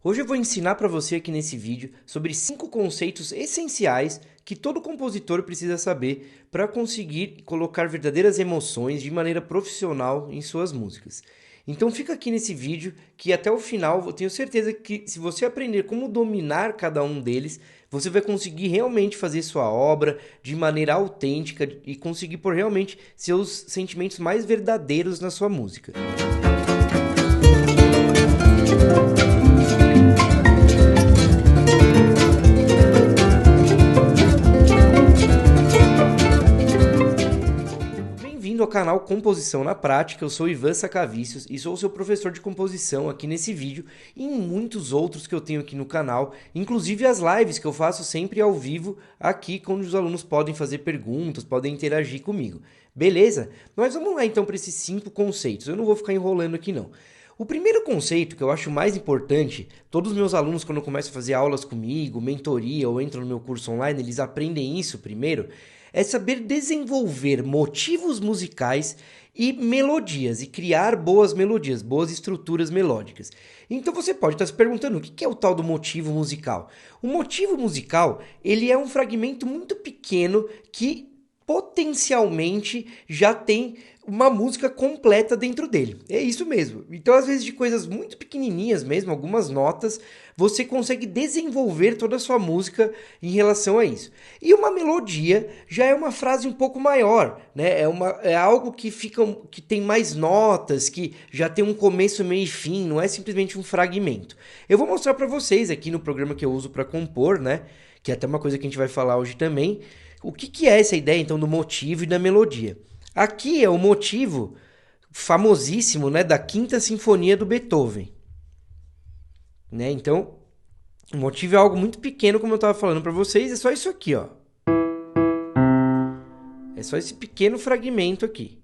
Hoje eu vou ensinar para você aqui nesse vídeo sobre 5 conceitos essenciais que todo compositor precisa saber para conseguir colocar verdadeiras emoções de maneira profissional em suas músicas. Então fica aqui nesse vídeo que até o final eu tenho certeza que se você aprender como dominar cada um deles, você vai conseguir realmente fazer sua obra de maneira autêntica e conseguir pôr realmente seus sentimentos mais verdadeiros na sua música. Bem-vindo ao canal Composição na Prática, eu sou Ivan Sacavícios e sou o seu professor de composição aqui nesse vídeo e em muitos outros que eu tenho aqui no canal, inclusive as lives que eu faço sempre ao vivo aqui, onde os alunos podem fazer perguntas, podem interagir comigo. Beleza? Mas vamos lá então para esses 5 conceitos, eu não vou ficar enrolando aqui não. O primeiro conceito que eu acho mais importante, todos os meus alunos quando começam a fazer aulas comigo, mentoria ou entram no meu curso online, eles aprendem isso primeiro, é saber desenvolver motivos musicais e melodias, e criar boas melodias, boas estruturas melódicas. Então você pode estar se perguntando o que é o tal do motivo musical? O motivo musical, ele é um fragmento muito pequeno que potencialmente já tem uma música completa dentro dele. É isso mesmo. Então, às vezes, de coisas muito pequenininhas mesmo, algumas notas, você consegue desenvolver toda a sua música em relação a isso. E uma melodia já é uma frase um pouco maior, né? É algo que tem mais notas, que já tem um começo, meio e fim, não é simplesmente um fragmento. Eu vou mostrar para vocês aqui no programa que eu uso para compor, né? Que é até uma coisa que a gente vai falar hoje também. O que é essa ideia, então, do motivo e da melodia? Aqui é o motivo famosíssimo, né, da Quinta Sinfonia do Beethoven. Né? Então, o motivo é algo muito pequeno, como eu estava falando para vocês, é só isso aqui, ó. É só esse pequeno fragmento aqui.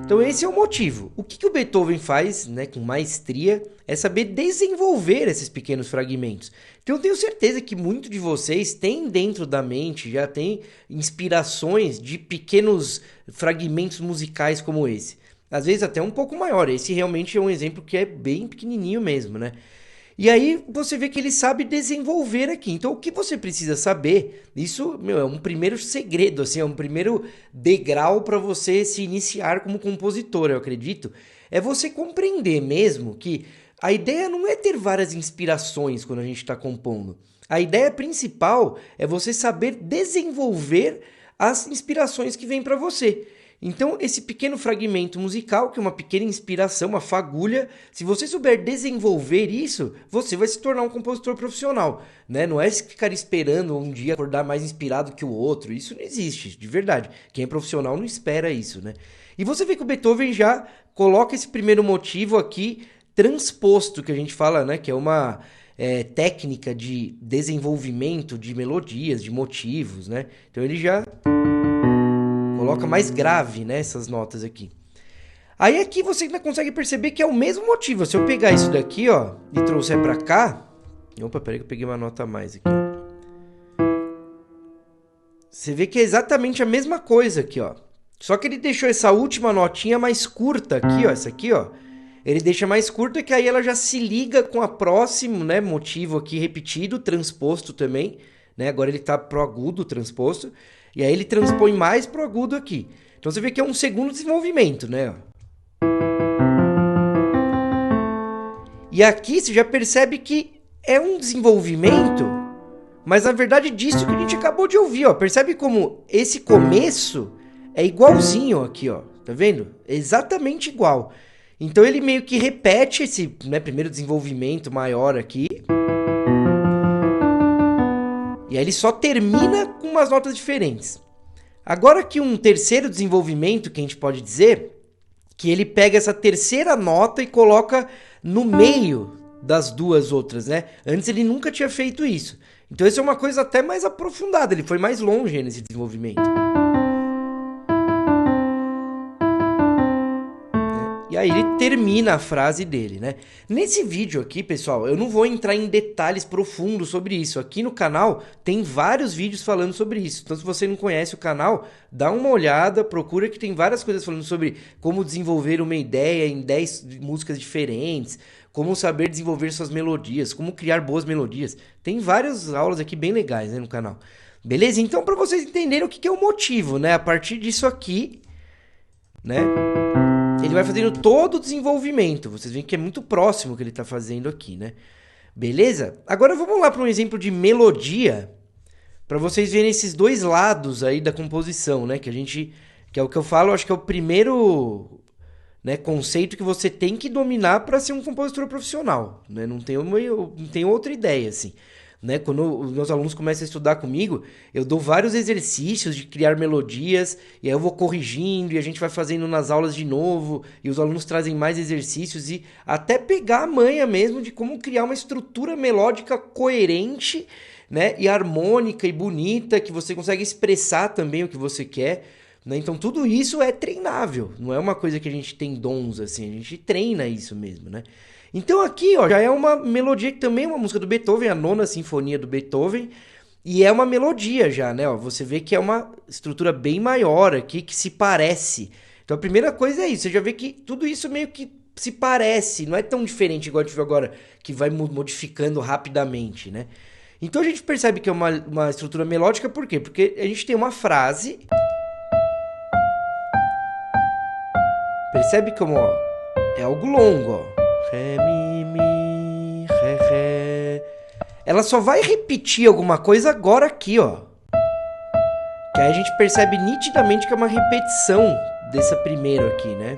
Então esse é o motivo. O que o Beethoven faz, né, com maestria, é saber desenvolver esses pequenos fragmentos. Então eu tenho certeza que muitos de vocês têm dentro da mente, já tem inspirações de pequenos fragmentos musicais como esse. Às vezes até um pouco maior. Esse realmente é um exemplo que é bem pequenininho mesmo, né? E aí você vê que ele sabe desenvolver aqui. Então o que você precisa saber, isso, é um primeiro segredo, assim, é um primeiro degrau para você se iniciar como compositor, eu acredito, é você compreender mesmo que a ideia não é ter várias inspirações quando a gente está compondo. A ideia principal é você saber desenvolver as inspirações que vêm para você. Então, esse pequeno fragmento musical, que é uma pequena inspiração, uma fagulha, se você souber desenvolver isso, você vai se tornar um compositor profissional, né? Não é ficar esperando um dia acordar mais inspirado que o outro, isso não existe, de verdade. Quem é profissional não espera isso, né? E você vê que o Beethoven já coloca esse primeiro motivo aqui transposto, que a gente fala, né? Que é uma técnica de desenvolvimento de melodias, de motivos, né? Então ele já coloca mais grave, né, essas notas aqui. Aí aqui você ainda consegue perceber que é o mesmo motivo. Se eu pegar isso daqui, ó, e trouxer pra cá... Opa, peraí que eu peguei uma nota a mais aqui. Você vê que é exatamente a mesma coisa aqui, ó. Só que ele deixou essa última notinha mais curta aqui, ó. Essa aqui, ó. Ele deixa mais curta que aí ela já se liga com a próximo, né, motivo aqui repetido, transposto também, né? Agora ele tá pro agudo transposto. E aí ele transpõe mais pro agudo aqui. Então você vê que é um segundo desenvolvimento, né? E aqui você já percebe que é um desenvolvimento, mas na verdade disso que a gente acabou de ouvir, ó. Percebe como esse começo é igualzinho aqui, ó. Tá vendo? Exatamente igual. Então ele meio que repete esse, né, primeiro desenvolvimento maior aqui. E aí ele só termina com umas notas diferentes. Agora aqui um terceiro desenvolvimento que a gente pode dizer, que ele pega essa terceira nota e coloca no meio das duas outras, né? Antes ele nunca tinha feito isso. Então isso é uma coisa até mais aprofundada, ele foi mais longe nesse desenvolvimento. E aí ele termina a frase dele, né? Nesse vídeo aqui, pessoal, eu não vou entrar em detalhes profundos sobre isso. Aqui no canal tem vários vídeos falando sobre isso. Então, se você não conhece o canal, dá uma olhada, procura que tem várias coisas falando sobre como desenvolver uma ideia em 10 músicas diferentes, como saber desenvolver suas melodias, como criar boas melodias. Tem várias aulas aqui bem legais, né, no canal. Beleza? Então, para vocês entenderem o que é o motivo, né? A partir disso aqui, né? Ele vai fazendo todo o desenvolvimento. Vocês veem que é muito próximo o que ele está fazendo aqui, né? Beleza? Agora vamos lá para um exemplo de melodia, para vocês verem esses dois lados aí da composição, né? Que é o que eu falo, acho que é o primeiro, né, conceito que você tem que dominar para ser um compositor profissional, né? Não tem outra ideia, assim. Né? Quando os meus alunos começam a estudar comigo, eu dou vários exercícios de criar melodias, e aí eu vou corrigindo, e a gente vai fazendo nas aulas de novo, e os alunos trazem mais exercícios, e até pegar a manha mesmo de como criar uma estrutura melódica coerente, né? E harmônica e bonita, que você consegue expressar também o que você quer. Né? Então tudo isso é treinável, não é uma coisa que a gente tem dons, assim, a gente treina isso mesmo, né? Então aqui, ó, já é uma melodia que também é uma música do Beethoven, a Nona Sinfonia do Beethoven, e é uma melodia já, né? Ó, você vê que é uma estrutura bem maior aqui, que se parece. Então a primeira coisa é isso, você já vê que tudo isso meio que se parece, não é tão diferente igual a gente viu agora, que vai modificando rapidamente, né? Então a gente percebe que é uma estrutura melódica, por quê? Porque a gente tem uma frase... Percebe como, ó, é algo longo, ó. Ré, mi, ré, ré. Ela só vai repetir alguma coisa agora aqui, ó. Que aí a gente percebe nitidamente que é uma repetição dessa primeira aqui, né?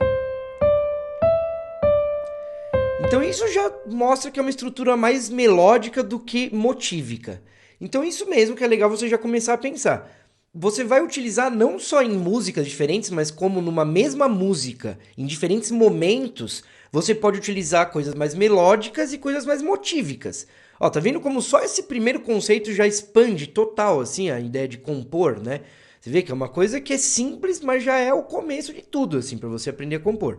Então isso já mostra que é uma estrutura mais melódica do que motívica. Então isso mesmo que é legal você já começar a pensar. Você vai utilizar não só em músicas diferentes, mas como numa mesma música, em diferentes momentos, você pode utilizar coisas mais melódicas e coisas mais motívicas. Ó, tá vendo como só esse primeiro conceito já expande total, assim, a ideia de compor, né? Você vê que é uma coisa que é simples, mas já é o começo de tudo, assim, para você aprender a compor.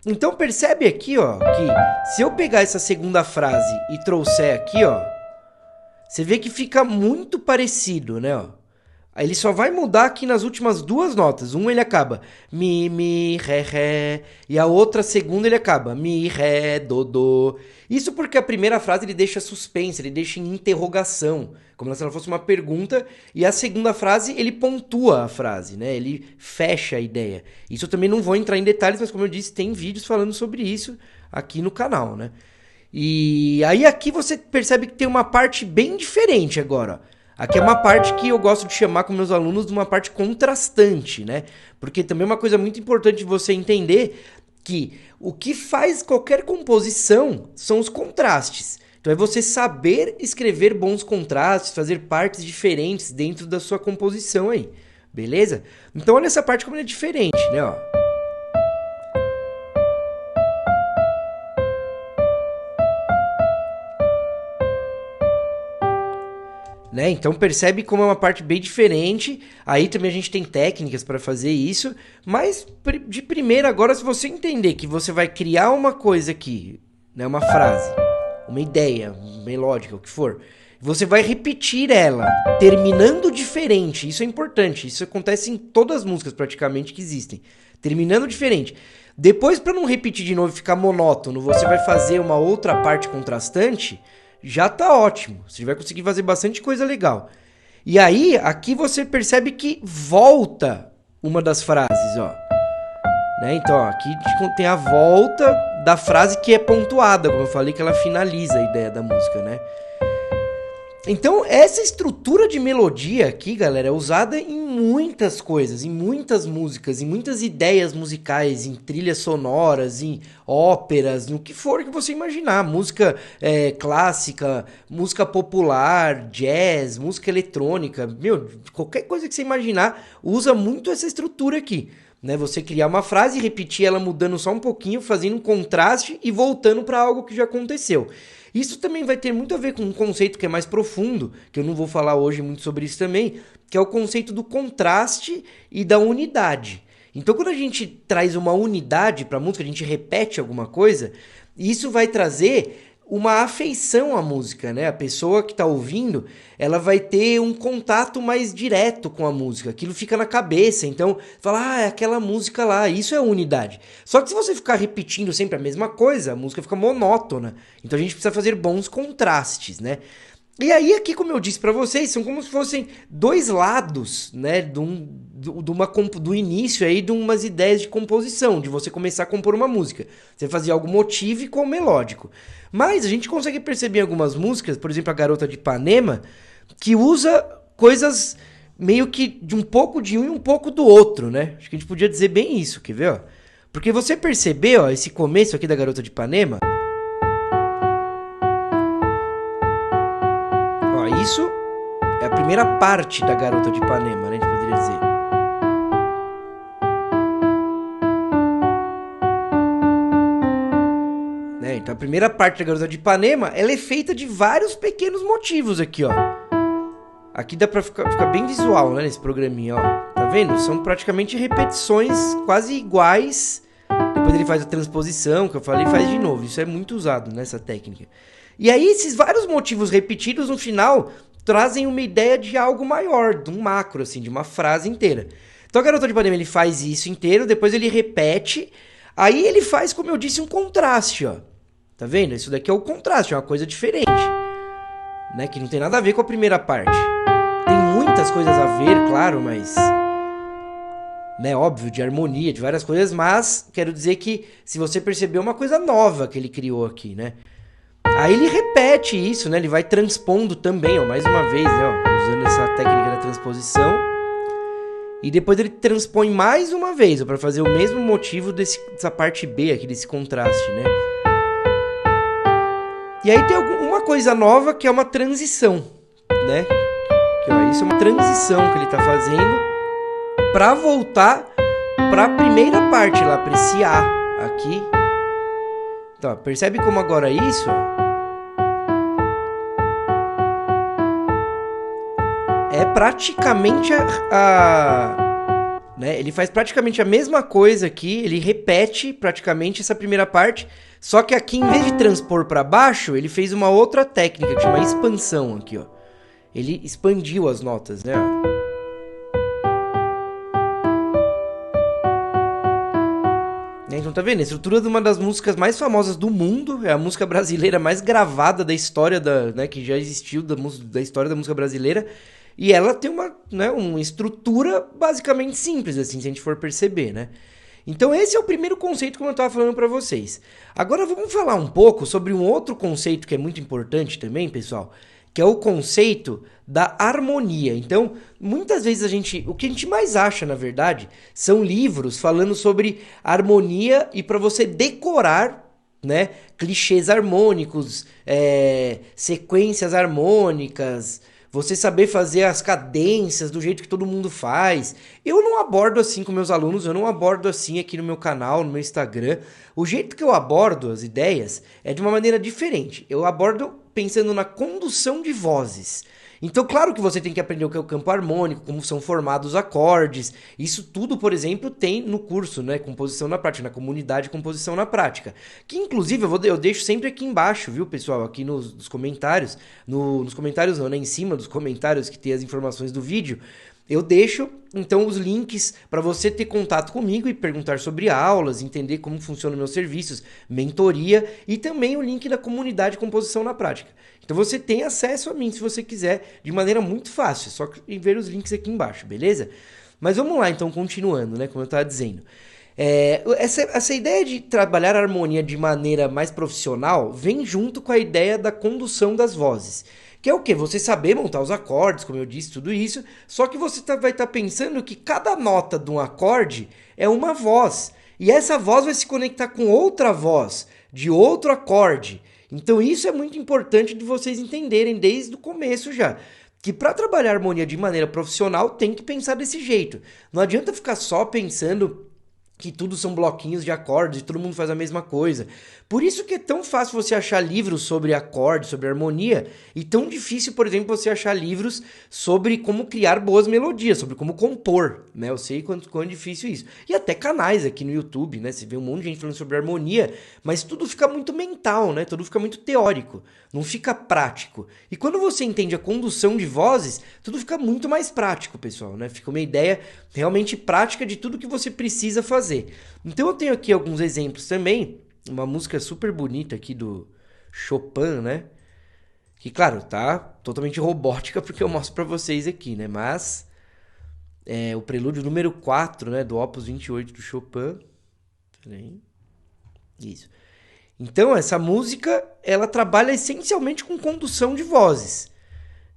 Então percebe aqui, ó, que se eu pegar essa segunda frase e trouxer aqui, ó, você vê que fica muito parecido, né, ó? Aí ele só vai mudar aqui nas últimas duas notas. Um ele acaba mi, ré, ré. E a outra segunda ele acaba mi, ré, do. Isso porque a primeira frase ele deixa suspense, ele deixa em interrogação. Como se ela fosse uma pergunta. E a segunda frase ele pontua a frase, né? Ele fecha a ideia. Isso eu também não vou entrar em detalhes, mas como eu disse, tem vídeos falando sobre isso aqui no canal, né? E aí aqui você percebe que tem uma parte bem diferente agora, ó. Aqui é uma parte que eu gosto de chamar com meus alunos de uma parte contrastante, né? Porque também é uma coisa muito importante de você entender que o que faz qualquer composição são os contrastes. Então é você saber escrever bons contrastes, fazer partes diferentes dentro da sua composição aí, beleza? Então olha essa parte como é diferente, né? Ó. Né? Então percebe como é uma parte bem diferente. Aí também a gente tem técnicas para fazer isso. Mas de primeira agora, se você entender que você vai criar uma coisa aqui, né? Uma frase, uma ideia melódica, o que for, você vai repetir ela, terminando diferente. Isso é importante. Isso acontece em todas as músicas praticamente que existem. Terminando diferente. Depois, para não repetir de novo e ficar monótono, você vai fazer uma outra parte contrastante. Já tá ótimo, você vai conseguir fazer bastante coisa legal. E aí, aqui você percebe que volta uma das frases, ó. Né? Então, ó, aqui tem a volta da frase que é pontuada, como eu falei, que ela finaliza a ideia da música, né? Então, essa estrutura de melodia aqui, galera, é usada em muitas coisas, em muitas músicas, em muitas ideias musicais, em trilhas sonoras, em óperas, no que for que você imaginar. Música clássica, música popular, jazz, música eletrônica, meu, qualquer coisa que você imaginar usa muito essa estrutura aqui. Né? Você criar uma frase e repetir ela mudando só um pouquinho, fazendo um contraste e voltando para algo que já aconteceu. Isso também vai ter muito a ver com um conceito que é mais profundo, que eu não vou falar hoje muito sobre isso também, que é o conceito do contraste e da unidade. Então, quando a gente traz uma unidade para a música, a gente repete alguma coisa, isso vai trazer uma afeição à música, né? A pessoa que tá ouvindo, ela vai ter um contato mais direto com a música. Aquilo fica na cabeça. Então, fala, é aquela música lá. Isso é unidade. Só que se você ficar repetindo sempre a mesma coisa, a música fica monótona. Então a gente precisa fazer bons contrastes, né? E aí aqui, como eu disse pra vocês, são como se fossem dois lados, né, do início aí de umas ideias de composição, de você começar a compor uma música. Você fazia algo motívico ou melódico. Mas a gente consegue perceber em algumas músicas, por exemplo, a Garota de Ipanema, que usa coisas meio que de um pouco de um e um pouco do outro, né? Acho que a gente podia dizer bem isso, quer ver, ó? Porque você percebeu, ó, esse começo aqui da Garota de Ipanema... Isso é a primeira parte da Garota de Ipanema, né? A gente poderia dizer. Né? Então a primeira parte da Garota de Ipanema, ela é feita de vários pequenos motivos aqui, ó. Aqui dá pra ficar bem visual, né? Nesse programinha, ó. Tá vendo? São praticamente repetições quase iguais. Depois ele faz a transposição, que eu falei, e faz de novo. Isso é muito usado nessa técnica. E aí esses vários motivos repetidos no final trazem uma ideia de algo maior, de um macro, assim, de uma frase inteira. Então a Garota de Ipanema, ele faz isso inteiro, depois ele repete, aí ele faz, como eu disse, um contraste, ó. Tá vendo? Isso daqui é o contraste, é uma coisa diferente, né? Que não tem nada a ver com a primeira parte. Tem muitas coisas a ver, claro, mas... né, óbvio, de harmonia, de várias coisas, mas quero dizer que, se você percebeu, uma coisa nova que ele criou aqui, né? Aí ele repete isso, né? Ele vai transpondo também, ó, mais uma vez, né? Ó, usando essa técnica da transposição. E depois ele transpõe mais uma vez, para fazer o mesmo motivo dessa parte B aqui, desse contraste, né? E aí tem uma coisa nova que é uma transição, né? Que, ó, isso é uma transição que ele tá fazendo para voltar para a primeira parte lá, para esse A aqui. Então, percebe como agora isso, ó, é praticamente né? Ele faz praticamente a mesma coisa aqui, ele repete praticamente essa primeira parte, só que aqui, em vez de transpor para baixo, ele fez uma outra técnica que chama expansão aqui, ó. Ele expandiu as notas, né? Então tá vendo? A estrutura de uma das músicas mais famosas do mundo, é a música brasileira mais gravada da história né, que já existiu da história da música brasileira. E ela tem uma estrutura basicamente simples, assim, se a gente for perceber, né? Então esse é o primeiro conceito, como eu estava falando para vocês. Agora vamos falar um pouco sobre um outro conceito que é muito importante também, pessoal, que é o conceito da harmonia. Então, muitas vezes o que a gente mais acha, na verdade, são livros falando sobre harmonia e para você decorar, né, clichês harmônicos, sequências harmônicas, você saber fazer as cadências do jeito que todo mundo faz. Eu não abordo assim com meus alunos, eu não abordo assim aqui no meu canal, no meu Instagram. O jeito que eu abordo as ideias é de uma maneira diferente. Eu abordo pensando na condução de vozes. Então, claro que você tem que aprender o que é o campo harmônico, como são formados os acordes. Isso tudo, por exemplo, tem no curso, né? Composição na prática, na comunidade Composição na Prática. Que, inclusive, eu deixo sempre aqui embaixo, viu, pessoal? Aqui nos comentários. Nos comentários não, né? Em cima dos comentários que tem as informações do vídeo. Eu deixo, então, os links para você ter contato comigo e perguntar sobre aulas, entender como funcionam meus serviços, mentoria e também o link da comunidade Composição na Prática. Então você tem acesso a mim se você quiser, de maneira muito fácil, só ver os links aqui embaixo, beleza? Mas vamos lá, então, continuando, né, como eu estava dizendo. Essa ideia de trabalhar a harmonia de maneira mais profissional vem junto com a ideia da condução das vozes. Que é o quê? Você saber montar os acordes, como eu disse, tudo isso, só que você vai estar pensando que cada nota de um acorde é uma voz. E essa voz vai se conectar com outra voz, de outro acorde. Então isso é muito importante de vocês entenderem desde o começo já. Que para trabalhar a harmonia de maneira profissional tem que pensar desse jeito. Não adianta ficar só pensando que tudo são bloquinhos de acordes e todo mundo faz a mesma coisa. Por isso que é tão fácil você achar livros sobre acordes, sobre harmonia, e tão difícil, por exemplo, você achar livros sobre como criar boas melodias, sobre como compor, né? Eu sei quanto é difícil isso. E até canais aqui no YouTube, né? Você vê um monte de gente falando sobre harmonia, mas tudo fica muito mental, né? Tudo fica muito teórico, não fica prático. E quando você entende a condução de vozes, tudo fica muito mais prático, pessoal, né? Fica uma ideia realmente prática de tudo que você precisa fazer. Então eu tenho aqui alguns exemplos também, uma música super bonita aqui do Chopin, né? Que, claro, tá totalmente robótica porque eu mostro pra vocês aqui, né? Mas é o prelúdio número 4, né? Do Opus 28 do Chopin. Peraí. Isso. Então, essa música, ela trabalha essencialmente com condução de vozes.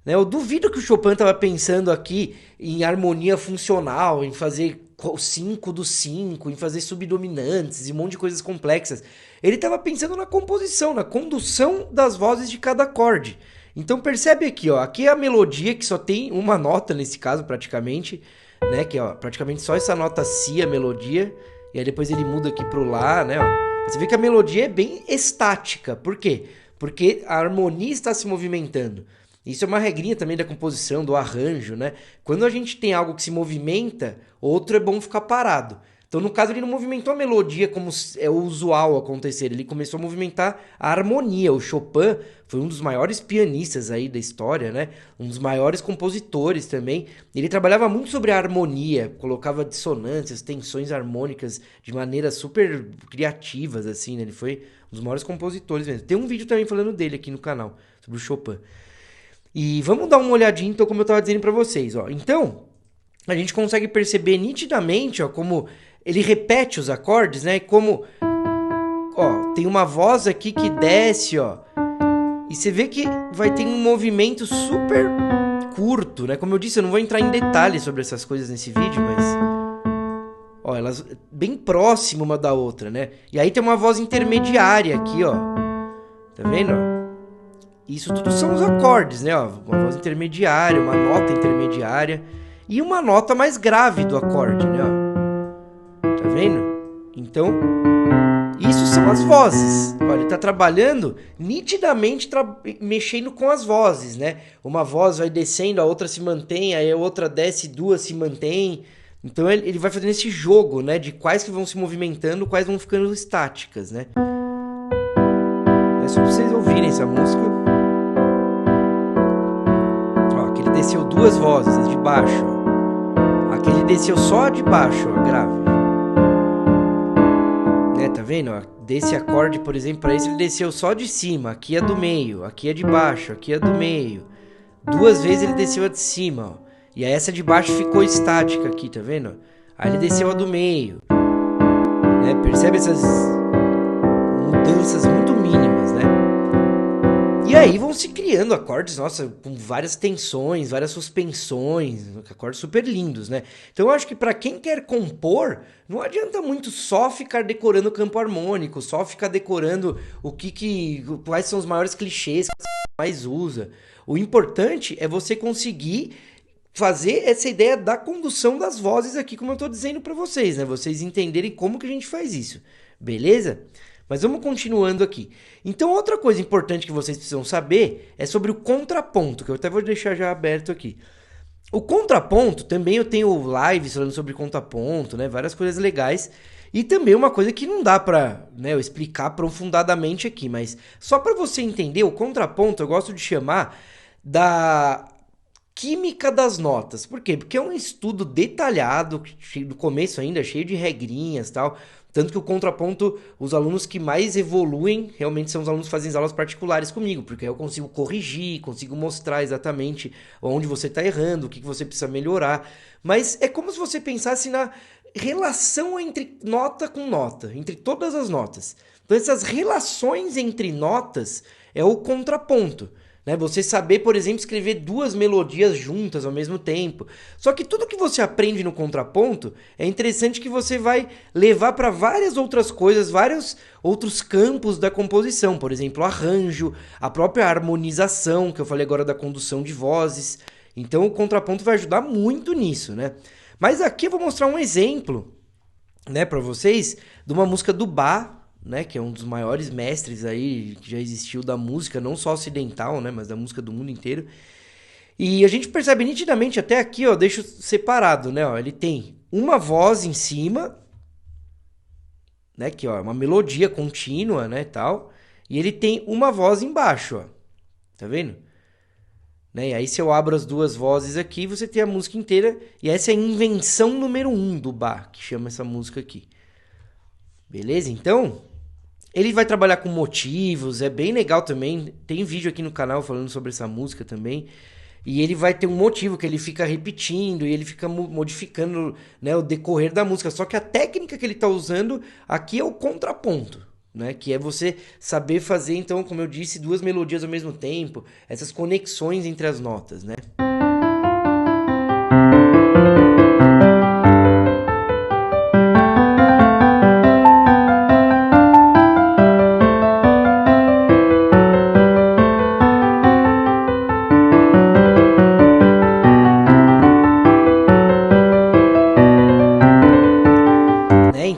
Né? Eu duvido que o Chopin estava pensando aqui em harmonia funcional, em fazer 5 do 5, em fazer subdominantes e um monte de coisas complexas. Ele estava pensando na composição, na condução das vozes de cada acorde. Então percebe aqui, ó, aqui é a melodia que só tem uma nota nesse caso praticamente, né, que ó, praticamente só essa nota si a melodia, e aí depois ele muda aqui pro lá, né, ó. Você vê que a melodia é bem estática. Por quê? Porque a harmonia está se movimentando. Isso é uma regrinha também da composição, do arranjo, né? Quando a gente tem algo que se movimenta, outro é bom ficar parado. Então, no caso, ele não movimentou a melodia como é usual acontecer, ele começou a movimentar a harmonia. O Chopin foi um dos maiores pianistas aí da história, né? Um dos maiores compositores também. Ele trabalhava muito sobre a harmonia, colocava dissonâncias, tensões harmônicas de maneiras super criativas, assim, né? Ele foi um dos maiores compositores mesmo. Tem um vídeo também falando dele aqui no canal, sobre o Chopin. E vamos dar uma olhadinha, então, como eu estava dizendo para vocês, ó. Então, a gente consegue perceber nitidamente, ó, como ele repete os acordes, né? E como, ó, tem uma voz aqui que desce, ó. E você vê que vai ter um movimento super curto, né? Como eu disse, eu não vou entrar em detalhes sobre essas coisas nesse vídeo, mas... ó, elas bem próximas uma da outra, né? E aí tem uma voz intermediária aqui, ó. Tá vendo, ó? Isso tudo são os acordes, né? Ó, uma voz intermediária, uma nota intermediária e uma nota mais grave do acorde, né? Ó. Tá vendo? Então, isso são as vozes. Olha, ele tá trabalhando nitidamente mexendo com as vozes, né? Uma voz vai descendo, a outra se mantém, aí a outra desce, duas se mantém. Então ele vai fazendo esse jogo, né? De quais que vão se movimentando, quais vão ficando estáticas, né? É só pra vocês ouvirem essa música. Desceu duas vozes, as de baixo. Ó. Aqui ele desceu só a de baixo, ó, grave. Né, tá vendo? Ó, desse acorde, por exemplo, para esse ele desceu só de cima. Aqui é do meio, aqui é de baixo, aqui é do meio. Duas vezes ele desceu a de cima, ó. E aí essa de baixo ficou estática aqui, tá vendo? Aí ele desceu a do meio. Né, percebe essas mudanças muito mínimas, né? E aí vão se criando acordes, nossa, com várias tensões, várias suspensões, acordes super lindos, né? Então eu acho que para quem quer compor, não adianta muito só ficar decorando o campo harmônico, só ficar decorando quais são os maiores clichês que você mais usa. O importante é você conseguir fazer essa ideia da condução das vozes aqui, como eu tô dizendo para vocês, né? Vocês entenderem como que a gente faz isso, beleza? Mas vamos continuando aqui. Então, outra coisa importante que vocês precisam saber é sobre o contraponto, que eu até vou deixar já aberto aqui. O contraponto, também eu tenho lives falando sobre contraponto, né? Várias coisas legais. E também uma coisa que não dá pra, né, eu explicar aprofundadamente aqui, mas só para você entender, o contraponto eu gosto de chamar da química das notas. Por quê? Porque é um estudo detalhado, no começo ainda, cheio de regrinhas e tal. Tanto que o contraponto, os alunos que mais evoluem realmente são os alunos que fazem as aulas particulares comigo, porque aí eu consigo corrigir, consigo mostrar exatamente onde você está errando, o que você precisa melhorar. Mas é como se você pensasse na relação entre nota com nota, entre todas as notas. Então essas relações entre notas é o contraponto. Né? Você saber, por exemplo, escrever duas melodias juntas ao mesmo tempo. Só que tudo que você aprende no contraponto é interessante que você vai levar para várias outras coisas, vários outros campos da composição. Por exemplo, o arranjo, a própria harmonização, que eu falei agora da condução de vozes. Então o contraponto vai ajudar muito nisso, né? Mas aqui eu vou mostrar um exemplo né, para vocês, de uma música do Bach, né, que é um dos maiores mestres aí que já existiu da música, não só ocidental, né, mas da música do mundo inteiro. E a gente percebe nitidamente até aqui, ó, deixo separado, né, ó, ele tem uma voz em cima, né, que ó, é uma melodia contínua, né, tal, e ele tem uma voz embaixo, ó. Tá vendo? Né? E aí se eu abro as duas vozes aqui, você tem a música inteira, e essa é a invenção número 1 do Bach, que chama essa música aqui. Beleza? Então, ele vai trabalhar com motivos, é bem legal também. Tem vídeo aqui no canal falando sobre essa música também. E ele vai ter um motivo que ele fica repetindo e ele fica modificando, né, o decorrer da música. Só que a técnica que ele está usando aqui é o contraponto, né, que é você saber fazer, então, como eu disse, duas melodias ao mesmo tempo, essas conexões entre as notas, né?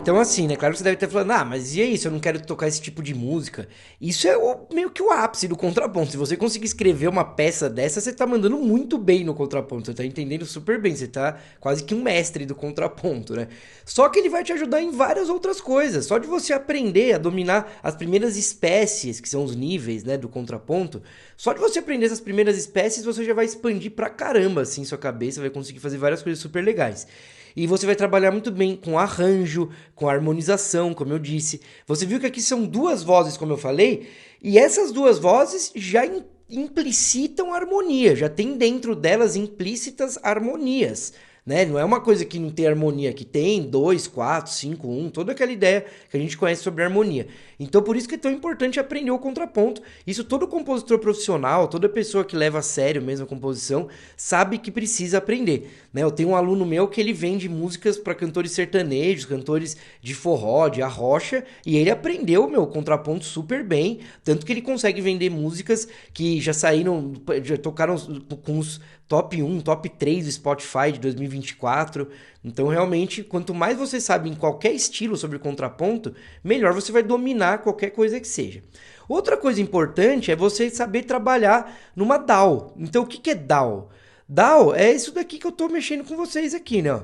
Então, assim, né? Claro que você deve estar falando, ah, mas e aí, se eu não quero tocar esse tipo de música? Isso é meio que o ápice do contraponto. Se você conseguir escrever uma peça dessa, você tá mandando muito bem no contraponto. Você tá entendendo super bem. Você tá quase que um mestre do contraponto, né? Só que ele vai te ajudar em várias outras coisas. Só de você aprender a dominar as primeiras espécies, que são os níveis, né, do contraponto. Só de você aprender essas primeiras espécies, você já vai expandir pra caramba, assim, sua cabeça. Vai conseguir fazer várias coisas super legais. E você vai trabalhar muito bem com arranjo, com harmonização, como eu disse. Você viu que aqui são duas vozes, como eu falei, e essas duas vozes já implicitam harmonia, já tem dentro delas implícitas harmonias. Né? Não é uma coisa que não tem harmonia, que tem 2, 4, 5, 1, toda aquela ideia que a gente conhece sobre harmonia. Então por isso que é tão importante aprender o contraponto. Isso todo compositor profissional, toda pessoa que leva a sério mesmo a composição, sabe que precisa aprender. Né? Eu tenho um aluno meu que ele vende músicas para cantores sertanejos, cantores de forró, de arrocha, e ele aprendeu, meu, contraponto super bem, tanto que ele consegue vender músicas que já saíram, já tocaram com os top 1, top 3 do Spotify de 2024. Então, realmente, quanto mais você sabe em qualquer estilo sobre contraponto, melhor você vai dominar qualquer coisa que seja. Outra coisa importante é você saber trabalhar numa DAW. Então, o que é DAW? DAW é isso daqui que eu estou mexendo com vocês aqui, né?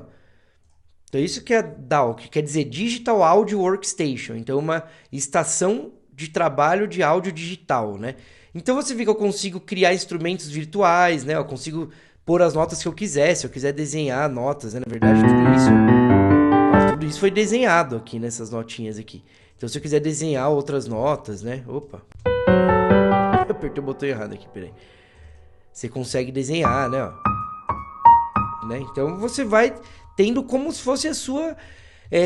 Então, isso que é DAW, que quer dizer Digital Audio Workstation. Então, uma estação de trabalho de áudio digital, né? Então você vê que eu consigo criar instrumentos virtuais, né? Eu consigo pôr as notas que eu quiser, se eu quiser desenhar notas, né? Na verdade, tudo isso foi desenhado aqui nessas notinhas aqui. Então se eu quiser desenhar outras notas, né? Opa! Eu apertei o botão errado aqui, peraí. Você consegue desenhar, né? Né? Então você vai tendo como se fosse a sua,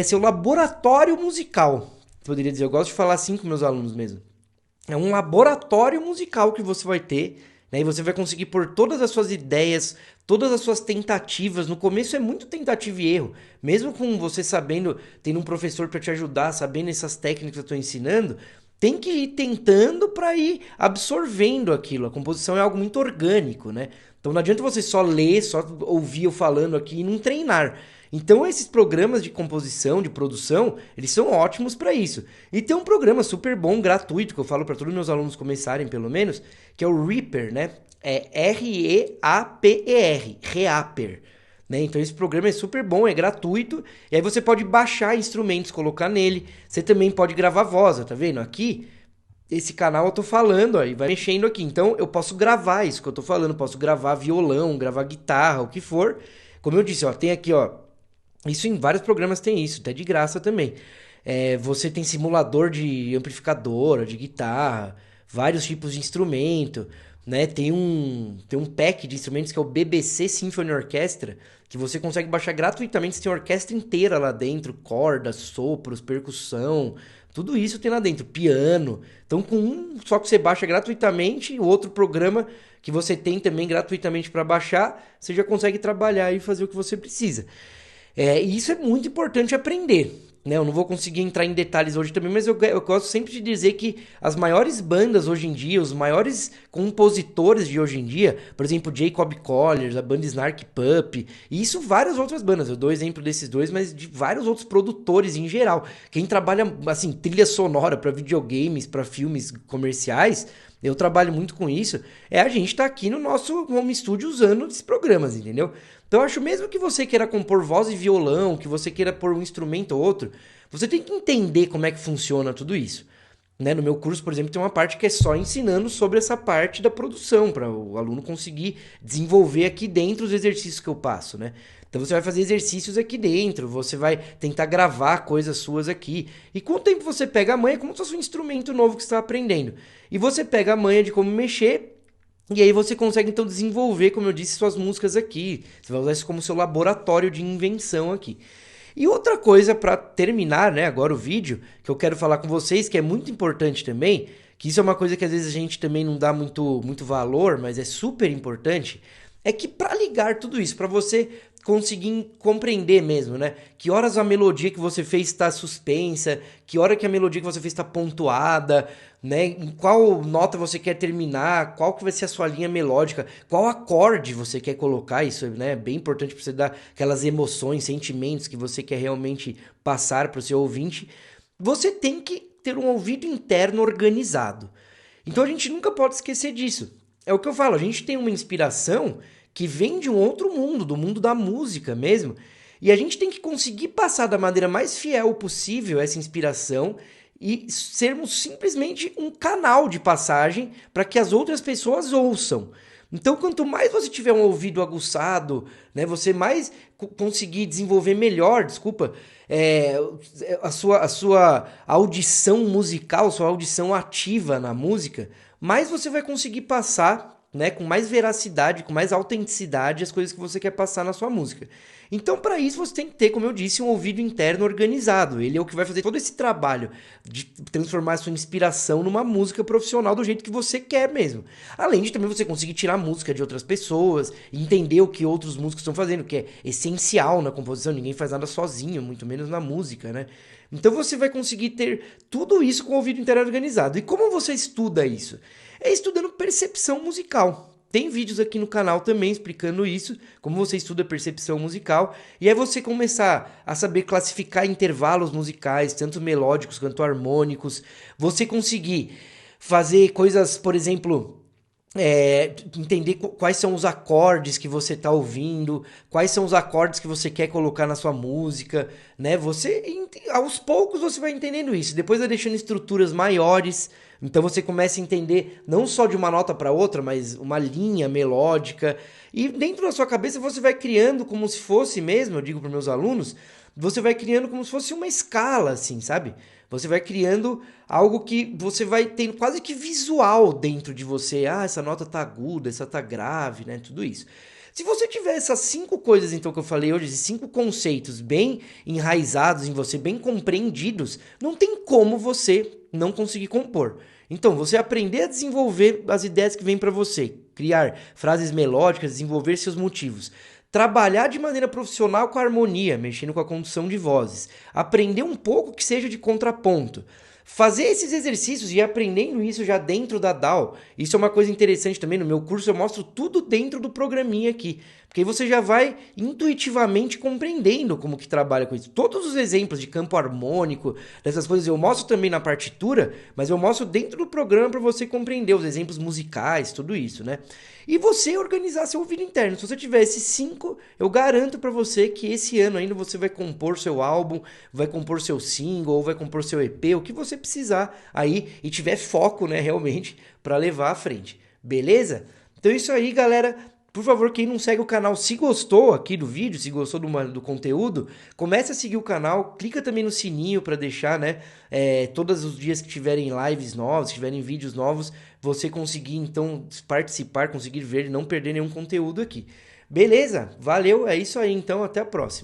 seu laboratório musical. Poderia dizer, eu gosto de falar assim com meus alunos mesmo. É um laboratório musical que você vai ter, né? E você vai conseguir pôr todas as suas ideias, todas as suas tentativas. No começo é muito tentativa e erro. Mesmo com você sabendo, tendo um professor para te ajudar, sabendo essas técnicas que eu estou ensinando, tem que ir tentando para ir absorvendo aquilo. A composição é algo muito orgânico, né? Então não adianta você só ler, só ouvir eu falando aqui e não treinar. Então esses programas de composição, de produção, eles são ótimos para isso. E tem um programa super bom, gratuito, que eu falo para todos os meus alunos começarem pelo menos, que é o Reaper, né? É R-E-A-P-E-R, Reaper. Né? Então esse programa é super bom, é gratuito, e aí você pode baixar instrumentos, colocar nele. Você também pode gravar voz, tá vendo? Aqui, esse canal eu tô falando, ó, e vai mexendo aqui. Então eu posso gravar isso que eu tô falando, posso gravar violão, gravar guitarra, o que for. Como eu disse, ó, tem aqui, ó, isso em vários programas tem isso, até de graça também. Você tem simulador de amplificadora, de guitarra, vários tipos de instrumento, né? Tem um pack de instrumentos que é o BBC Symphony Orchestra, que você consegue baixar gratuitamente, você tem uma orquestra inteira lá dentro, cordas, sopros, percussão, tudo isso tem lá dentro, piano. Então com um só que você baixa gratuitamente, o outro programa que você tem também gratuitamente para baixar, você já consegue trabalhar e fazer o que você precisa. E isso é muito importante aprender. né? Eu não vou conseguir entrar em detalhes hoje também, mas eu gosto sempre de dizer que as maiores bandas hoje em dia, os maiores compositores de hoje em dia, por exemplo, Jacob Collier, a banda Snark Puppy, e isso várias outras bandas. Eu dou exemplo desses dois, mas de vários outros produtores em geral. Quem trabalha, assim, trilha sonora para videogames, para filmes comerciais, eu trabalho muito com isso, é a gente tá aqui no nosso home studio usando esses programas, entendeu? Então eu acho mesmo que você queira compor voz e violão, que você queira pôr um instrumento ou outro, você tem que entender como é que funciona tudo isso. Né? No meu curso, por exemplo, tem uma parte que é só ensinando sobre essa parte da produção, para o aluno conseguir desenvolver aqui dentro os exercícios que eu passo, né? Então você vai fazer exercícios aqui dentro, você vai tentar gravar coisas suas aqui. E com o tempo você pega a manha como se fosse um instrumento novo que você está aprendendo. E você pega a manha de como mexer, e aí você consegue então desenvolver, como eu disse, suas músicas aqui. Você vai usar isso como seu laboratório de invenção aqui. E outra coisa para terminar, né, agora o vídeo, que eu quero falar com vocês, que é muito importante também, que isso é uma coisa que às vezes a gente também não dá muito valor, mas é super importante, é que para ligar tudo isso, para você conseguir compreender mesmo, né? Que horas a melodia que você fez está suspensa, que hora que a melodia que você fez está pontuada, né? Em qual nota você quer terminar, qual que vai ser a sua linha melódica, qual acorde você quer colocar, isso, né? É bem importante para você dar aquelas emoções, sentimentos que você quer realmente passar para o seu ouvinte. Você tem que ter um ouvido interno organizado. Então a gente nunca pode esquecer disso. É o que eu falo, a gente tem uma inspiração que vem de um outro mundo, do mundo da música mesmo, e a gente tem que conseguir passar da maneira mais fiel possível essa inspiração e sermos simplesmente um canal de passagem para que as outras pessoas ouçam. Então, quanto mais você tiver um ouvido aguçado, né, você mais conseguir desenvolver melhor, a sua audição musical, sua audição ativa na música, mais você vai conseguir passar, né, com mais veracidade, com mais autenticidade as coisas que você quer passar na sua música. Então, para isso, você tem que ter, como eu disse, um ouvido interno organizado. Ele é o que vai fazer todo esse trabalho de transformar a sua inspiração numa música profissional do jeito que você quer mesmo. Além de também você conseguir tirar música de outras pessoas, entender o que outros músicos estão fazendo, que é essencial na composição. Ninguém faz nada sozinho, muito menos na música, né? Então você vai conseguir ter tudo isso com o ouvido interno organizado. E como você estuda isso? É estudando percepção musical. Tem vídeos aqui no canal também explicando isso, como você estuda percepção musical, e é você começar a saber classificar intervalos musicais, tanto melódicos quanto harmônicos, você conseguir fazer coisas, por exemplo, entender quais são os acordes que você está ouvindo, quais são os acordes que você quer colocar na sua música, né? Aos poucos você vai entendendo isso, depois vai deixando estruturas maiores, então você começa a entender não só de uma nota para outra, mas uma linha melódica, e dentro da sua cabeça você vai criando como se fosse mesmo, eu digo para meus alunos, você vai criando como se fosse uma escala, assim, sabe? Você vai criando algo que você vai tendo quase que visual dentro de você. Ah, essa nota tá aguda, essa tá grave, né? Tudo isso. Se você tiver essas 5 coisas, então, que eu falei hoje, esses 5 conceitos bem enraizados em você, bem compreendidos, não tem como você não conseguir compor. Então, você aprender a desenvolver as ideias que vêm para você, criar frases melódicas, desenvolver seus motivos. Trabalhar de maneira profissional com a harmonia, mexendo com a condução de vozes. Aprender um pouco que seja de contraponto. Fazer esses exercícios e ir aprendendo isso já dentro da DAW. Isso é uma coisa interessante também. No meu curso eu mostro tudo dentro do programinha aqui. Porque aí você já vai intuitivamente compreendendo como que trabalha com isso. Todos os exemplos de campo harmônico, dessas coisas eu mostro também na partitura, mas eu mostro dentro do programa para você compreender os exemplos musicais, tudo isso, né? E você organizar seu ouvido interno. Se você tiver esses 5, eu garanto para você que esse ano ainda você vai compor seu álbum, vai compor seu single, ou vai compor seu EP, o que você precisar aí e tiver foco, né, realmente, para levar à frente. Beleza? Então é isso aí, galera. Por favor, quem não segue o canal, se gostou aqui do vídeo, se gostou do conteúdo, comece a seguir o canal, clica também no sininho para deixar, né, todos os dias que tiverem lives novas, tiverem vídeos novos, você conseguir então participar, conseguir ver e não perder nenhum conteúdo aqui. Beleza? Valeu, é isso aí então, até a próxima.